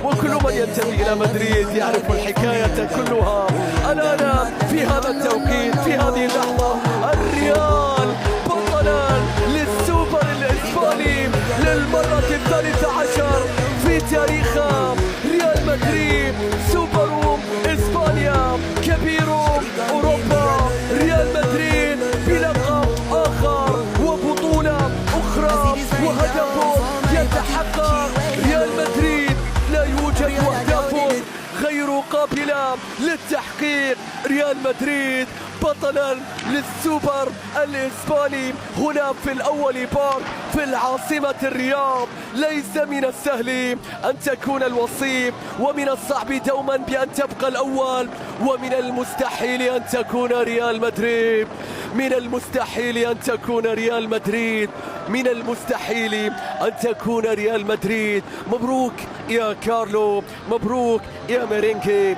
وكل من ينتمي إلى مدريد يعرف الحكاية كلها. الآن في هذا التوقيت في هذه اللحظة الريال بطلا للسوبر الإسباني للمرة 13 في تاريخها. ريال مدريد سوبر إسبانيا كبير أوروبا. ريال مدريد بلقب آخر وبطولة أخرى وهدف يتحقق. ريال مدريد لا يوجد أهداف غير قابلة للتحقيق. ريال مدريد بطلا للسوبر الإسباني هنا في الأول بارك في العاصمة الرياض. ليس من السهل أن تكون الوصيف، ومن الصعب دوما بأن تبقى الأول، ومن المستحيل أن تكون ريال مدريد. من المستحيل أن تكون ريال مدريد. من المستحيل أن تكون ريال مدريد. مبروك يا كارلو، مبروك يا ميرينكي.